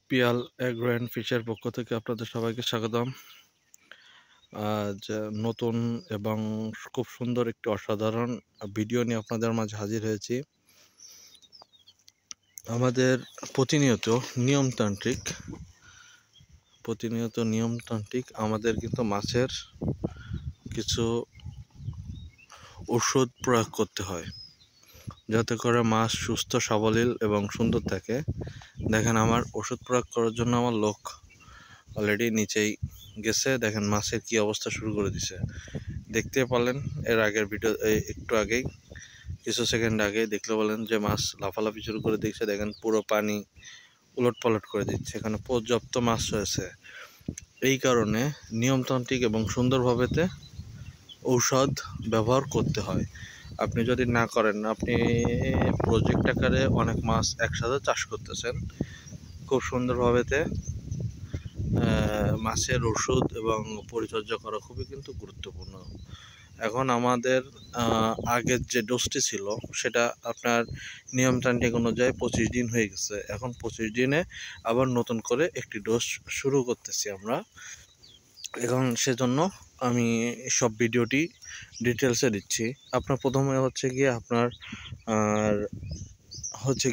Piyal agro and ফিশের পক্ষ থেকে আপনাদের সবাইকে স্বাগতম। আজ নতুন এবং খুব সুন্দর একটি অসাধারণ ভিডিও নিয়ে আপনাদের মাঝে হাজির হয়েছি। আমাদের প্রতিনিয়ত নিয়মতান্ত্রিক আমাদের কিন্তু মাছের কিছু ওষুধ প্রয়োগ করতে হয়, যাতে করে মাছ সুস্থ সাবলীল এবং সুন্দর থাকে। দেখেন, আমার ওষুধ প্রয়োগ করার জন্য আমার লোক অলরেডি নিচেই গেছে। দেখেন মাছের কি অবস্থা শুরু করে দিছে, দেখতে পারলেন এর আগের ভিডিও, একটু আগেই কিছু সেকেন্ড আগে দেখলে বলেন যে মাছ লাফালাফি শুরু করে দিচ্ছে। দেখেন পুরো পানি উলট পালট করে দিচ্ছে, এখানে পর্যাপ্ত মাছ রয়েছে। এই কারণে নিয়মতান্ত্রিক এবং সুন্দরভাবেতে ঔষধ ব্যবহার করতে হয়। আপনি যদি না করেন, আপনি প্রজেক্ট আকারে অনেক মাছ একসাথে চাষ করতেছেন, খুব সুন্দরভাবেতে মাছের ওষুধ এবং পরিচর্যা করা খুবই কিন্তু গুরুত্বপূর্ণ। এখন আমাদের আগের যে ডোজটি ছিল সেটা আপনার নিয়মতান্ত্রিক অনুযায়ী 25 দিন হয়ে গেছে। এখন 25 দিনে আবার নতুন করে একটি ডোজ শুরু করতেছি আমরা। এখন সেজন্য আমি সব ভিডিওটি ডিটেলসে দিচ্ছি। আপনার প্রথমে হচ্ছে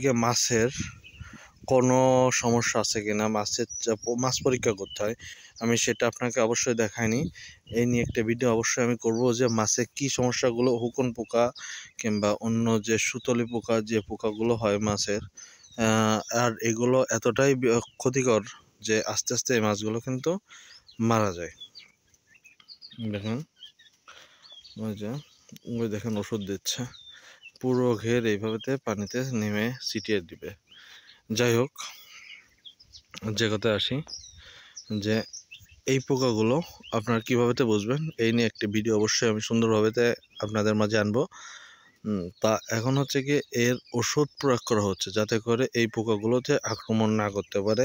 গিয়ে মাছের কোনো সমস্যা আছে কিনা, মাছ পরীক্ষা করতে হয়। আমি সেটা আপনাকে অবশ্যই দেখাইনি, এই নিয়ে একটা ভিডিও অবশ্যই আমি করব যে মাছে কি সমস্যাগুলো, হুকুন পোকা কিংবা অন্য যে সুতলি পোকা, যে পোকাগুলো হয় মাছের, আর এগুলো এতটাই ক্ষতিকর যে আস্তে আস্তে এই মাছগুলো কিন্তু মারা যায়। দেখেন ওই দেখেন ওষুধ দিচ্ছে, পুরো ঘের এইভাবেতে পানিতে নেমে ছিটিয়ে দিবে। যাই হোক, যে কথায় আসি, যে এই পোকাগুলো আপনারা কীভাবেতে বুঝবেন, এই নিয়ে একটি ভিডিও অবশ্যই আমি সুন্দরভাবেতে আপনাদের মাঝে আনবো। তা এখন হচ্ছে কি, এর ওষুধ প্রয়োগ করা হচ্ছে যাতে করে এই পোকাগুলোতে আক্রমণ না করতে পারে।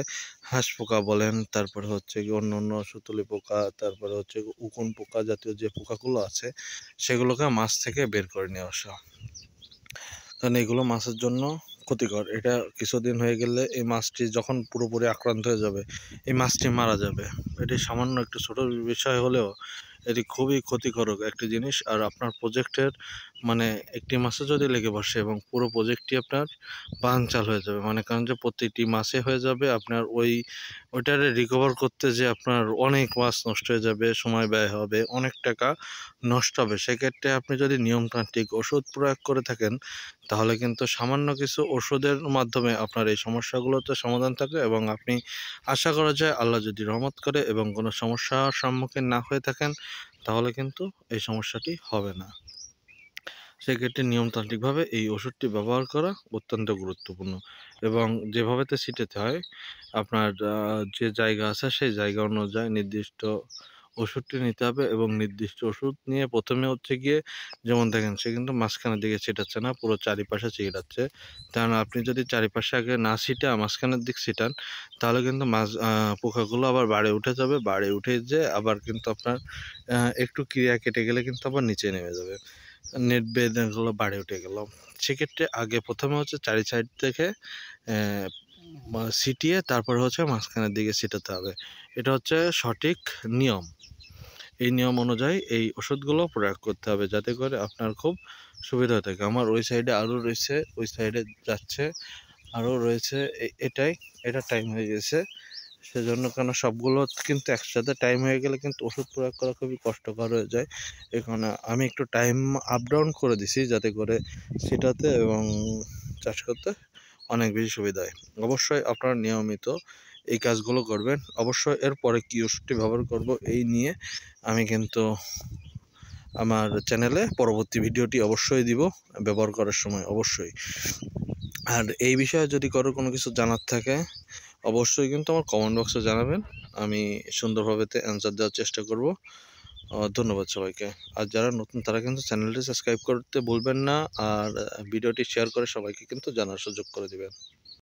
হাঁস পোকা বলেন, তারপরে হচ্ছে কি অন্য অন্য সুতলি পোকা, তারপরে হচ্ছে উকুন পোকা জাতীয় যে পোকাগুলো আছে সেগুলোকে মাছ থেকে বের করে নিয়ে আসা। কারণ এগুলো মাছের জন্য ক্ষতিকর। এটা কিছুদিন হয়ে গেলে এই মাছটি যখন পুরোপুরি আক্রান্ত হয়ে যাবে, এই মাছটি মারা যাবে। এটি সামান্য একটু ছোট বিষয় হলেও এটি খুবই ক্ষতিকারক একটি জিনিস। আর আপনার প্রজেক্টের একটি মাছে যদি লেগে বসে এবং পুরো প্রজেক্টটি আপনার বানচাল হয়ে যাবে, কারণ যে প্রত্যেকটি মাছে হয়ে যাবে আপনার ওইটারে রিকভার করতে যে আপনার অনেক মাছ নষ্ট হয়ে যাবে, সময় ব্যয় হবে, অনেক টাকা নষ্ট হবে। সেক্ষেত্রে আপনি যদি নিয়মতান্ত্রিক ওষুধ প্রয়োগ করে থাকেন, তাহলে কিন্তু সামান্য কিছু ওষুধের মাধ্যমে আপনার এই সমস্যাগুলোতে সমাধান থাকে এবং আপনি আশা করা যায় আল্লাহ যদি রহমত করে এবং কোনো সমস্যার সম্মুখীন না হয়ে থাকেন, তাহলে কিন্তু এই সমস্যাটি হবে না। সেক্ষেত্রে নিয়মতান্ত্রিকভাবে এই ওষুধটি ব্যবহার করা অত্যন্ত গুরুত্বপূর্ণ এবং যেভাবেতে ছিটাতে হয়, আপনার যে জায়গা আছে সেই জায়গা অনুযায়ী নির্দিষ্ট ওষুধটি নিতে হবে এবং নির্দিষ্ট ওষুধ নিয়ে প্রথমে হচ্ছে গিয়ে, যেমন দেখেন সে কিন্তু মাঝখানের দিকে ছিটাচ্ছে না, পুরো চারিপাশে ছিটাচ্ছে। কারণ আপনি যদি চারিপাশে আগে না ছিটা মাঝখানের দিক ছিটান, তাহলে কিন্তু পোকাগুলো আবার বাড়ে উঠে যাবে, বাড়ে উঠে যে আবার কিন্তু আপনার একটু ক্রিয়া কেটে গেলে কিন্তু আবার নিচে নেমে যাবে, নেট বেঁধে গেলো, বাড়ে উঠে গেল। সেক্ষেত্রে আগে প্রথমে হচ্ছে চারি সাইড থেকে ছিটিয়ে তারপরে হচ্ছে মাঝখানের দিকে ছিটাতে হবে। এটা হচ্ছে সঠিক নিয়ম। এই নিয়ম অনুযায়ী এই ওষুধগুলো প্রয়োগ করতে হবে যাতে করে আপনার খুব সুবিধা হয়ে থাকে। আমার ওই সাইডে আরও রয়েছে, ওই সাইডে যাচ্ছে আরও রয়েছে। এটা টাইম হয়ে গেছে, সেজন্য কেন সবগুলো কিন্তু একসাথে টাইম হয়ে গেলে কিন্তু ওষুধ প্রয়োগ করা খুবই কষ্টকর হয়ে যায়। এখানে আমি একটু টাইম আপ ডাউন করে দিছি যাতে করে সেটাতে এবং চাষ করতে অনেক বেশি সুবিধা হয়। অবশ্যই আপনারা নিয়মিত এই কাজগুলো করবেন। অবশ্যই এরপরে কী ওষুধটি ব্যবহার করব এই নিয়ে আমি কিন্তু আমার চ্যানেলে পরবর্তী ভিডিওটি অবশ্যই দিব ব্যবহার করার সময় অবশ্যই। আর এই বিষয়ে যদি কোনো কিছু জানার থাকে অবশ্যই কিন্তু আমার কমেন্ট বক্সে জানাবেন, আমি সুন্দরভাবে অ্যান্সার দেওয়ার চেষ্টা করব। ধন্যবাদ সবাইকে। আর যারা নতুন তারা কিন্তু চ্যানেলটি সাবস্ক্রাইব করতে ভুলবেন না, আর ভিডিওটি শেয়ার করে সবাইকে কিন্তু জানার সুযোগ করে দিবেন।